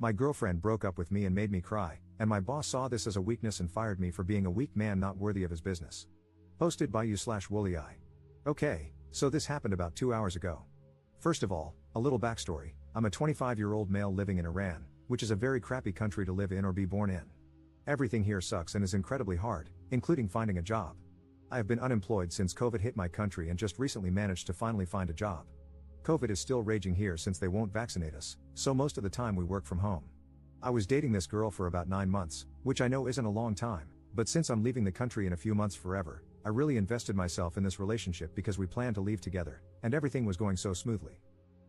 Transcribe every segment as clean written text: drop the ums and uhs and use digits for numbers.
My girlfriend broke up with me and made me cry, and my boss saw this as a weakness and fired me for being a weak man not worthy of his business. Posted by you/woollyeye. Okay, so this happened about 2 hours ago. First of all, a little backstory. I'm a 25-year-old male living in Iran, which is a very crappy country to live in or be born in. Everything here sucks and is incredibly hard, including finding a job. I have been unemployed since COVID hit my country and just recently managed to finally find a job. COVID is still raging here since they won't vaccinate us, so most of the time we work from home. I was dating this girl for about 9 months, which I know isn't a long time, but since I'm leaving the country in a few months forever, I really invested myself in this relationship because we planned to leave together, and everything was going so smoothly.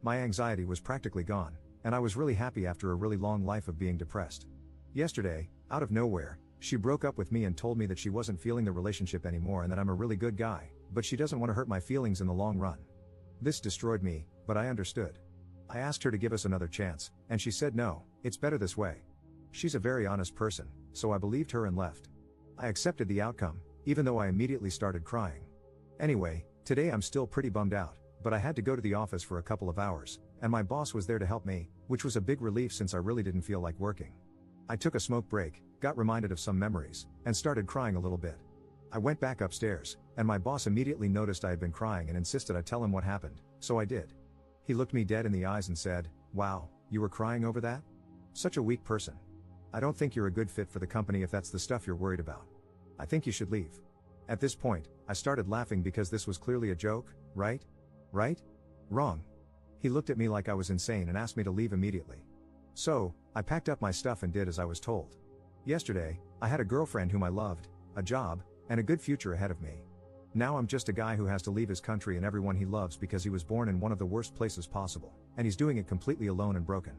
My anxiety was practically gone, and I was really happy after a really long life of being depressed. Yesterday, out of nowhere, she broke up with me and told me that she wasn't feeling the relationship anymore and that I'm a really good guy, but she doesn't want to hurt my feelings in the long run. This destroyed me, but I understood. I asked her to give us another chance, and she said no, it's better this way. She's a very honest person, so I believed her and left. I accepted the outcome, even though I immediately started crying. Anyway, today I'm still pretty bummed out, but I had to go to the office for a couple of hours, and my boss was there to help me, which was a big relief since I really didn't feel like working. I took a smoke break, got reminded of some memories, and started crying a little bit. I went back upstairs, and my boss immediately noticed I had been crying and insisted I tell him what happened, so I did. He looked me dead in the eyes and said, "Wow, you were crying over that? Such a weak person. I don't think you're a good fit for the company if that's the stuff you're worried about. I think you should leave." At this point, I started laughing because this was clearly a joke, right? Right? Wrong. He looked at me like I was insane and asked me to leave immediately. So, I packed up my stuff and did as I was told. Yesterday, I had a girlfriend whom I loved, a job, and a good future ahead of me. Now I'm just a guy who has to leave his country and everyone he loves because he was born in one of the worst places possible, and he's doing it completely alone and broken.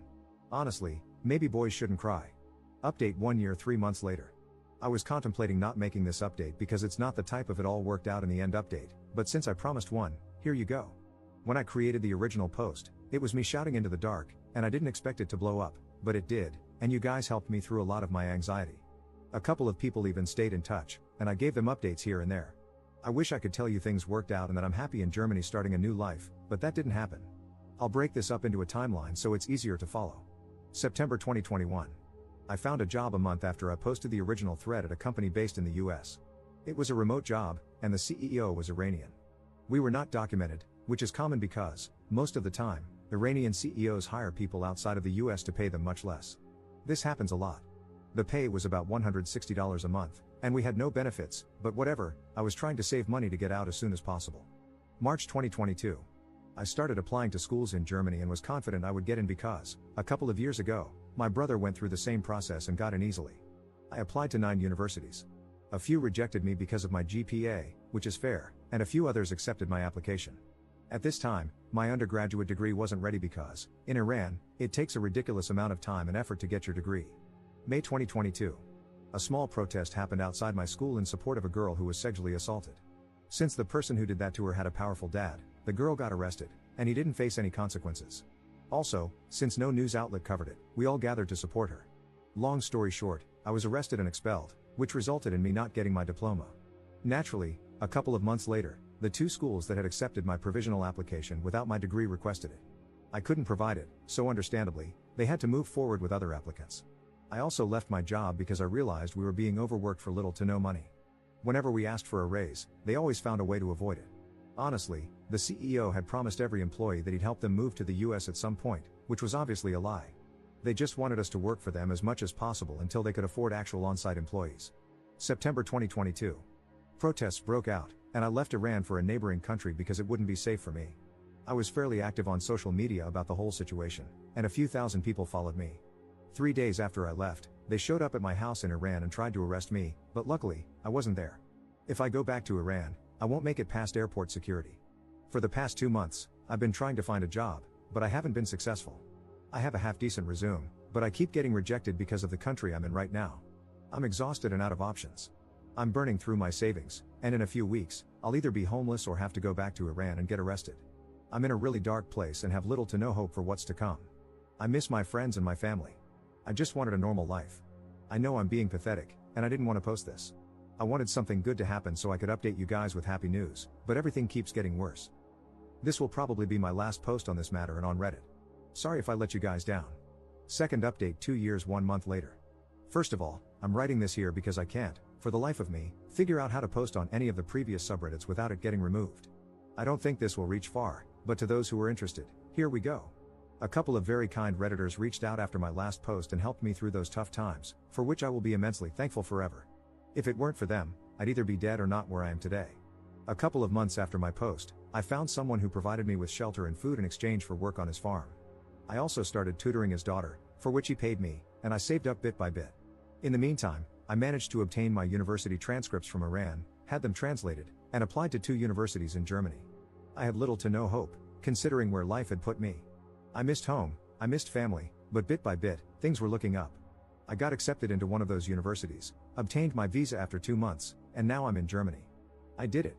Honestly, maybe boys shouldn't cry. Update 1 year 3 months later. I was contemplating not making this update because it's not the type of it all worked out in the end update, but since I promised one, here you go. When I created the original post, it was me shouting into the dark, and I didn't expect it to blow up, but it did, and you guys helped me through a lot of my anxiety. A couple of people even stayed in touch, and I gave them updates here and there. I wish I could tell you things worked out and that I'm happy in Germany starting a new life, but that didn't happen. I'll break this up into a timeline so it's easier to follow. September 2021. I found a job a month after I posted the original thread at a company based in the US. It was a remote job, and the CEO was Iranian. We were not documented, which is common because, most of the time, Iranian CEOs hire people outside of the US to pay them much less. This happens a lot. The pay was about $160 a month, and we had no benefits, but whatever, I was trying to save money to get out as soon as possible. March 2022. I started applying to schools in Germany and was confident I would get in because, a couple of years ago, my brother went through the same process and got in easily. I applied to 9 universities. A few rejected me because of my GPA, which is fair, and a few others accepted my application. At this time, my undergraduate degree wasn't ready because, in Iran, it takes a ridiculous amount of time and effort to get your degree. May 2022. A small protest happened outside my school in support of a girl who was sexually assaulted. Since the person who did that to her had a powerful dad, the girl got arrested, and he didn't face any consequences. Also, since no news outlet covered it, we all gathered to support her. Long story short, I was arrested and expelled, which resulted in me not getting my diploma. Naturally, a couple of months later, the 2 schools that had accepted my provisional application without my degree requested it. I couldn't provide it, so understandably, they had to move forward with other applicants. I also left my job because I realized we were being overworked for little to no money. Whenever we asked for a raise, they always found a way to avoid it. Honestly, the CEO had promised every employee that he'd help them move to the US at some point, which was obviously a lie. They just wanted us to work for them as much as possible until they could afford actual on-site employees. September 2022. Protests broke out, and I left Iran for a neighboring country because it wouldn't be safe for me. I was fairly active on social media about the whole situation, and a few thousand people followed me. 3 days after I left, they showed up at my house in Iran and tried to arrest me, but luckily, I wasn't there. If I go back to Iran, I won't make it past airport security. For the past 2 months, I've been trying to find a job, but I haven't been successful. I have a half-decent resume, but I keep getting rejected because of the country I'm in right now. I'm exhausted and out of options. I'm burning through my savings, and in a few weeks, I'll either be homeless or have to go back to Iran and get arrested. I'm in a really dark place and have little to no hope for what's to come. I miss my friends and my family. I just wanted a normal life. I know I'm being pathetic, and I didn't want to post this. I wanted something good to happen so I could update you guys with happy news, but everything keeps getting worse. This will probably be my last post on this matter and on Reddit. Sorry if I let you guys down. Second update 2 years 1 month later. First of all, I'm writing this here because I can't, for the life of me, figure out how to post on any of the previous subreddits without it getting removed. I don't think this will reach far, but to those who are interested, here we go. A couple of very kind Redditors reached out after my last post and helped me through those tough times, for which I will be immensely thankful forever. If it weren't for them, I'd either be dead or not where I am today. A couple of months after my post, I found someone who provided me with shelter and food in exchange for work on his farm. I also started tutoring his daughter, for which he paid me, and I saved up bit by bit. In the meantime, I managed to obtain my university transcripts from Iran, had them translated, and applied to 2 universities in Germany. I had little to no hope, considering where life had put me. I missed home, I missed family, but bit by bit, things were looking up. I got accepted into one of those universities, obtained my visa after 2 months, and now I'm in Germany. I did it.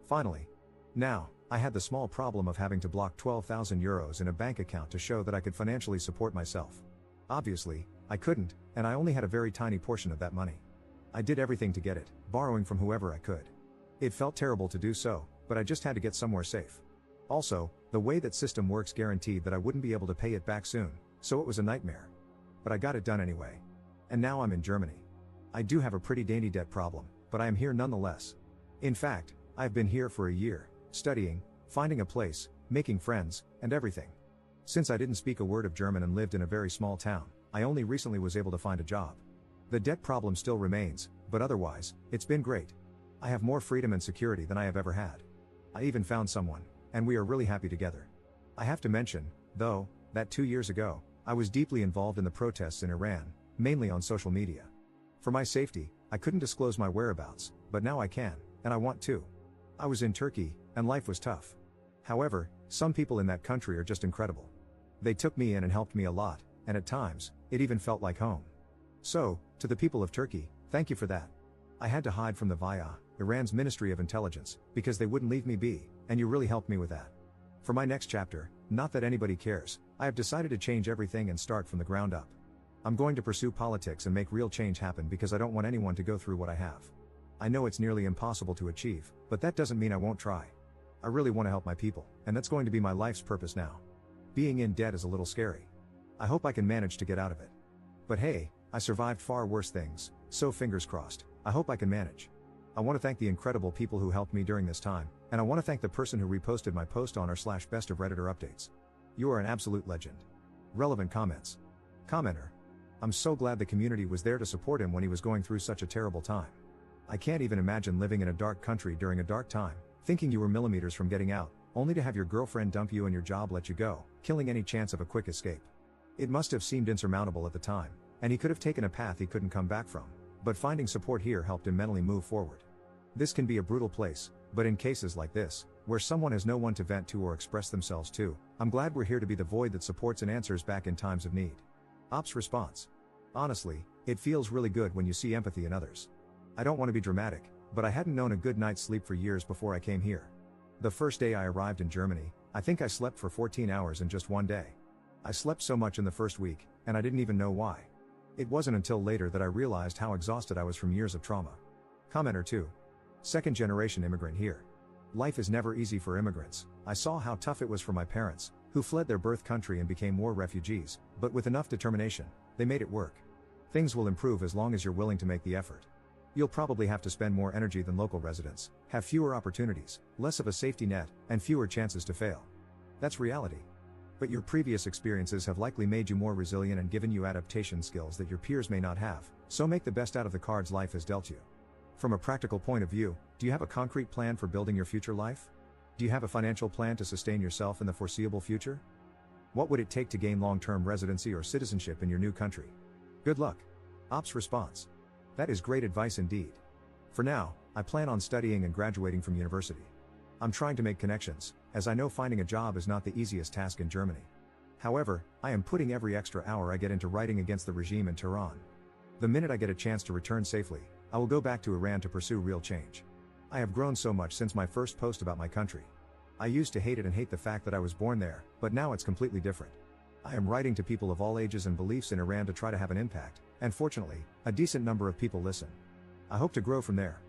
Finally. Now, I had the small problem of having to block 12,000 euros in a bank account to show that I could financially support myself. Obviously, I couldn't, and I only had a very tiny portion of that money. I did everything to get it, borrowing from whoever I could. It felt terrible to do so, but I just had to get somewhere safe. Also, the way that system works guaranteed that I wouldn't be able to pay it back soon, so it was a nightmare. But I got it done anyway. And now I'm in Germany. I do have a pretty dainty debt problem, but I am here nonetheless. In fact, I've been here for a year, studying, finding a place, making friends, and everything. Since I didn't speak a word of German and lived in a very small town, I only recently was able to find a job. The debt problem still remains, but otherwise, it's been great. I have more freedom and security than I have ever had. I even found someone, and we are really happy together. I have to mention, though, that 2 years ago, I was deeply involved in the protests in Iran, mainly on social media. For my safety, I couldn't disclose my whereabouts, but now I can, and I want to. I was in Turkey, and life was tough. However, some people in that country are just incredible. They took me in and helped me a lot, and at times, it even felt like home. So, to the people of Turkey, thank you for that. I had to hide from the VIA, Iran's Ministry of Intelligence, because they wouldn't leave me be, and you really helped me with that. For my next chapter, not that anybody cares, I have decided to change everything and start from the ground up. I'm going to pursue politics and make real change happen because I don't want anyone to go through what I have. I know it's nearly impossible to achieve, but that doesn't mean I won't try. I really want to help my people, and that's going to be my life's purpose now. Being in debt is a little scary. I hope I can manage to get out of it. But hey, I survived far worse things, so fingers crossed, I hope I can manage. I want to thank the incredible people who helped me during this time, and I want to thank the person who reposted my post on r/best of Redditor updates. You are an absolute legend. Relevant comments. Commenter. I'm so glad the community was there to support him when he was going through such a terrible time. I can't even imagine living in a dark country during a dark time, thinking you were millimeters from getting out, only to have your girlfriend dump you and your job let you go, killing any chance of a quick escape. It must have seemed insurmountable at the time, and he could have taken a path he couldn't come back from, but finding support here helped him mentally move forward. This can be a brutal place, but in cases like this, where someone has no one to vent to or express themselves to, I'm glad we're here to be the void that supports and answers back in times of need. Ops response. Honestly, it feels really good when you see empathy in others. I don't want to be dramatic, but I hadn't known a good night's sleep for years before I came here. The first day I arrived in Germany, I think I slept for 14 hours in just one day. I slept so much in the first week, and I didn't even know why. It wasn't until later that I realized how exhausted I was from years of trauma. Commenter 2. Second generation immigrant here. Life is never easy for immigrants. I saw how tough it was for my parents, who fled their birth country and became war refugees, but with enough determination, they made it work. Things will improve as long as you're willing to make the effort. You'll probably have to spend more energy than local residents, have fewer opportunities, less of a safety net, and fewer chances to fail. That's reality. But your previous experiences have likely made you more resilient and given you adaptation skills that your peers may not have, so make the best out of the cards life has dealt you. From a practical point of view, do you have a concrete plan for building your future life? Do you have a financial plan to sustain yourself in the foreseeable future? What would it take to gain long-term residency or citizenship in your new country? Good luck. Ops response. That is great advice indeed. For now, I plan on studying and graduating from university. I'm trying to make connections, as I know finding a job is not the easiest task in Germany. However, I am putting every extra hour I get into writing against the regime in Tehran. The minute I get a chance to return safely, I will go back to Iran to pursue real change. I have grown so much since my first post about my country. I used to hate it and hate the fact that I was born there, but now it's completely different. I am writing to people of all ages and beliefs in Iran to try to have an impact, and fortunately, a decent number of people listen. I hope to grow from there.